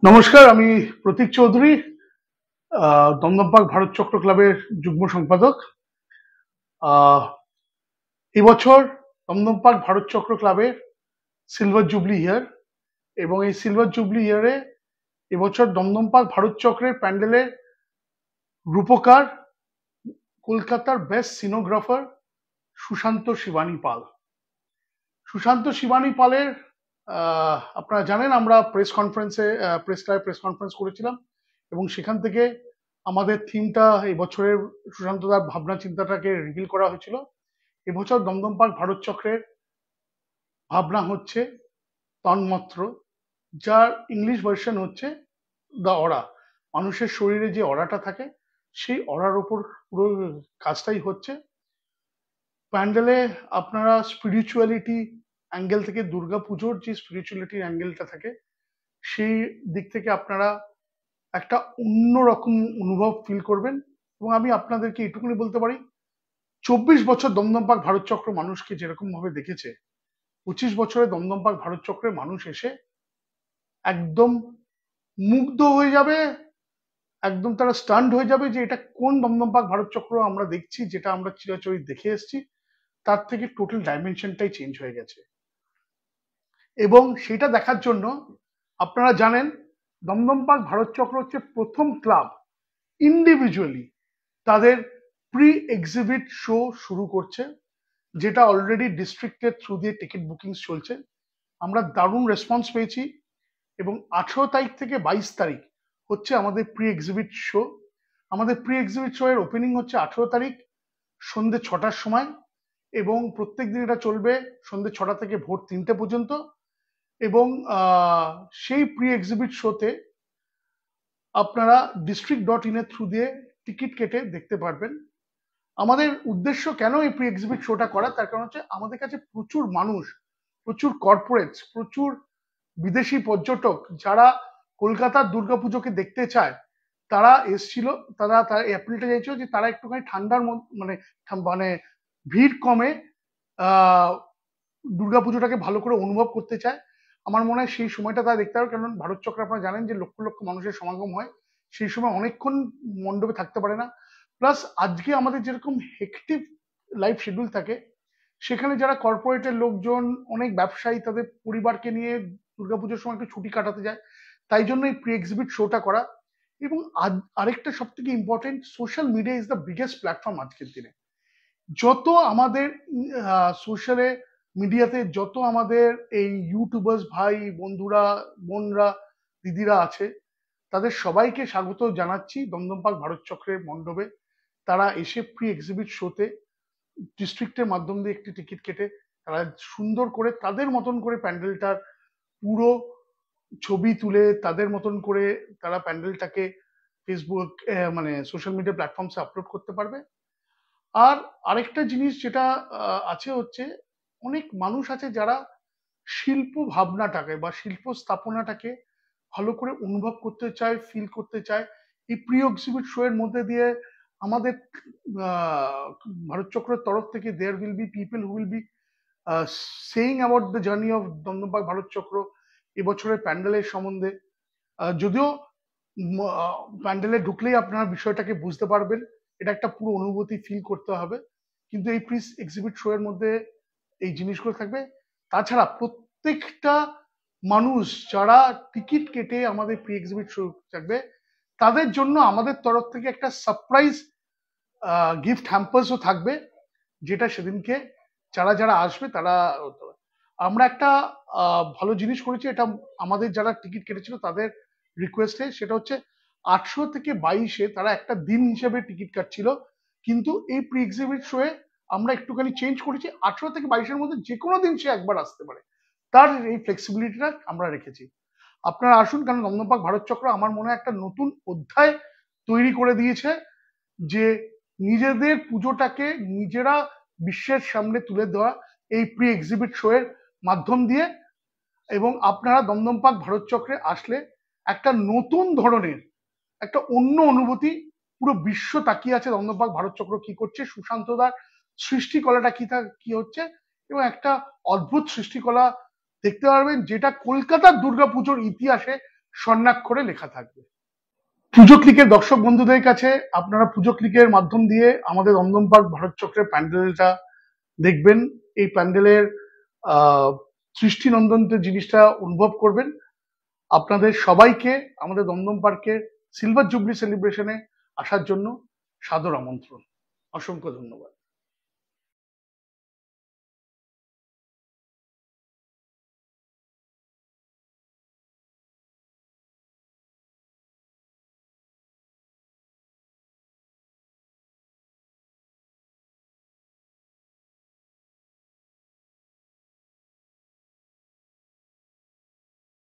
নমস্কার, আমি প্রতীক চৌধুরী, দমদম পার্ক ভারত চক্র ক্লাবের যুগ্ম সম্পাদক। আহ, এবছর দমদম পার্ক ভারত চক্র ক্লাবের সিলভার জুবলি ইয়ার, এবং এই সিলভার জুবলি ইয়ারে এবছর দমদম পার্ক ভারত চক্রের প্যান্ডেলের রূপকার কলকাতার বেস্ট সিনোগ্রাফার সুশান্ত শিবানী পাল। সুশান্ত শিবানী পালের আপনারা জানেন, আমরা প্রেস কনফারেন্সে প্রেস ক্লাবে প্রেস কনফারেন্স করেছিলাম, এবং সেখান থেকে আমাদের থিমটা এই বছরের সুশান্তদার ভাবনা চিন্তাটাকে রিভিল করা হয়েছিল। এবছর দমদম পার্ক ভারত চক্রের ভাবনা হচ্ছে তন্মাত্র, যার ইংলিশ ভার্সন হচ্ছে দ্য অরা। মানুষের শরীরে যে অরাটা থাকে, সেই অরার ওপর পুরো কাজটাই হচ্ছে। প্যান্ডেলে আপনারা স্পিরিচুয়ালিটি অ্যাঙ্গেল থেকে, দুর্গাপুজোর যে স্পিরিচুয়ালিটির অ্যাঙ্গেলটা থাকে, সেই দিক থেকে আপনারা একটা অন্যরকম অনুভব ফিল করবেন। এবং আমি আপনাদেরকে এটুকুনি বলতে পারি, 24 বছর দমদম পার্ক ভারত চক্র মানুষকে যেরকম ভাবে দেখেছে, 25 বছরে দমদম পার্ক ভারত চক্রের মানুষ এসে একদম মুগ্ধ হয়ে যাবে, একদম তারা স্টান্ড হয়ে যাবে যে এটা কোন দমদম পার্ক ভারত চক্র আমরা দেখছি, যেটা আমরা চিরাচরিত দেখে এসেছি তার থেকে টোটাল ডাইমেনশনটাই চেঞ্জ হয়ে গেছে। এবং সেটা দেখার জন্য আপনারা জানেন, দমদম পার্ক ভারত চক্র হচ্ছে প্রথম ক্লাব ইন্ডিভিজুয়ালি তাদের প্রি এক্সিবিট শো শুরু করছে, যেটা অলরেডি ডিস্ট্রিক্টের থ্রু দিয়ে টিকিট বুকিং চলছে। আমরা দারুণ রেসপন্স পেয়েছি, এবং 18 তারিখ থেকে 22 তারিখ হচ্ছে আমাদের প্রি এক্সিবিট শো। আমাদের প্রি এক্সিবিট শো এর ওপেনিং হচ্ছে 18 তারিখ সন্ধ্যে 6টার সময়, এবং প্রত্যেক দিন এটা চলবে সন্ধ্যে 6টা থেকে ভোর 3টে পর্যন্ত। এবং সেই প্রি এক্সিবিট শোতে আপনারা district.in এর থ্রু দিয়ে টিকিট কেটে দেখতে পারবেন। আমাদের উদ্দেশ্য কেন এই প্রি এক্সিবিট শোটা করা, তার কারণ হচ্ছে আমাদের কাছে প্রচুর মানুষ, প্রচুর কর্পোরেটস, প্রচুর বিদেশি পর্যটক যারা কলকাতার দুর্গাপুজোকে দেখতে চায়, তারা এসছিল। তারা অ্যাপিলটা চাইছিল যে তারা একটুখানি ঠান্ডার মানে মানে ভিড় কমে দুর্গাপুজোটাকে ভালো করে অনুভব করতে চায়। আমার মনে হয় সেই সময়টা তারা দেখতে পারে, কারণ ভারত চক্রে আপনারা জানেন যে লক্ষ লক্ষ মানুষের সমাগম হয়, সেই সময় অনেকক্ষণ মণ্ডপে থাকতে পারে না। প্লাস আজকে আমাদের যেরকম হেক্টিক লাইফ শিডিউল থাকে, সেখানে যারা কর্পোরেটের লোকজন, অনেক ব্যবসায়ী তাদের পরিবারকে নিয়ে দুর্গাপুজোর সময় একটু ছুটি কাটাতে যায়, তাই জন্য এই প্রি এক্সিবিট শোটা করা। এবং আরেকটা সব থেকে important, social media is the biggest platform আজকের দিনে। যত আমাদের সোশ্যালে মিডিয়াতে যত আমাদের এই ইউটিউবার্স ভাই বন্ধুরা, বোনরা, দিদিরা আছে, তাদের সবাইকে স্বাগত জানাচ্ছি দমদম পার্ক ভারত চক্রের মণ্ডপে। তারা এসে প্রি এক্সিবিট শোতে ডিস্ট্রিক্টের মাধ্যম দিয়ে একটি টিকিট কেটে তারা সুন্দর করে তাদের মতন করে প্যান্ডেলটার পুরো ছবি তুলে তাদের মতন করে তারা প্যান্ডেলটাকে ফেসবুক মানে সোশ্যাল মিডিয়া প্ল্যাটফর্মসে আপলোড করতে পারবে। আর আরেকটা জিনিস যেটা আছে হচ্ছে, অনেক মানুষ আছে যারা শিল্প ভাবনাটাকে বা শিল্প স্থাপনাটাকে ভালো করে অনুভব করতে চায়, ফিল করতে চায়। এই প্রি এক্সিবিট শো এর মধ্যে দিয়ে আমাদের ভারত চক্রের তরফ থেকে there will be people who will be saying about the journey of Dum Dum park Bharat Chakra এবছরের প্যান্ডেলের সম্বন্ধে। যদিও প্যান্ডেলে ঢুকলেই আপনারা বিষয়টাকে বুঝতে পারবেন, এটা একটা পুরো অনুভূতি ফিল করতে হবে, কিন্তু এই প্রি এক্সিবিট শো এর মধ্যে এই জিনিসগুলো থাকবে। তাছাড়া প্রত্যেকটা মানুষ যারা টিকিট কেটে আমাদের প্রি এক্সিবিট শো থাকবে, তাদের জন্য আমাদের তরফ থেকে একটা সারপ্রাইজ গিফট হ্যাম্পার্সও থাকবে, যেটা সেদিনকে যারা যারা আসবে তারা, আমরা একটা ভালো জিনিস করেছি, এটা আমাদের যারা টিকিট কেটেছিল তাদের রিকোয়েস্টে। সেটা হচ্ছে 18 থেকে 22-এ তারা একটা দিন হিসেবে টিকিট কাটছিল, কিন্তু এই প্রি এক্সিবিট শোয়ে আমরা একটুখানি চেঞ্জ করেছি, 18 থেকে 22-এর মধ্যে যে কোনো দিন সে একবার আসতে পারে, তার এই ফ্লেক্সিবিলিটিটা আমরা রেখেছি। আপনারা আসুন, কারণ দমদম পার্ক ভারত চক্র আমার মনে হয় একটা নতুন অধ্যায় তৈরি করে দিয়েছে, যে নিজেদের পুজোটাকে নিজেরা বিশ্বের সামনে তুলে দেওয়া এই প্রি এক্সিবিট শো এর মাধ্যম দিয়ে। এবং আপনারা দমদম পার্ক ভারত চক্রে আসলে একটা নতুন ধরনের, একটা অন্য অনুভূতি, পুরো বিশ্ব তাকিয়ে আছে দমদম পার্ক ভারত চক্র কি করছে, সুশান্তদার সৃষ্টিকলাটা কি হচ্ছে, এবং একটা অদ্ভুত সৃষ্টিকলা দেখতে পারবেন, যেটা কলকাতার দুর্গাপুজোর ইতিহাসে স্বর্ণাক্ষরে লেখা থাকবে। পুজো ক্লিকের দর্শক বন্ধুদের কাছে আপনারা পুজো ক্লিকের মাধ্যম দিয়ে আমাদের দমদম পার্ক ভারত চক্রের প্যান্ডেলটা দেখবেন। এই প্যান্ডেলের সৃষ্টিনন্দন জিনিসটা অনুভব করবেন। আপনাদের সবাইকে আমাদের দমদম পার্কের সিলভার জুবলি সেলিব্রেশনে আসার জন্য সাদর আমন্ত্রণ। অসংখ্য ধন্যবাদ।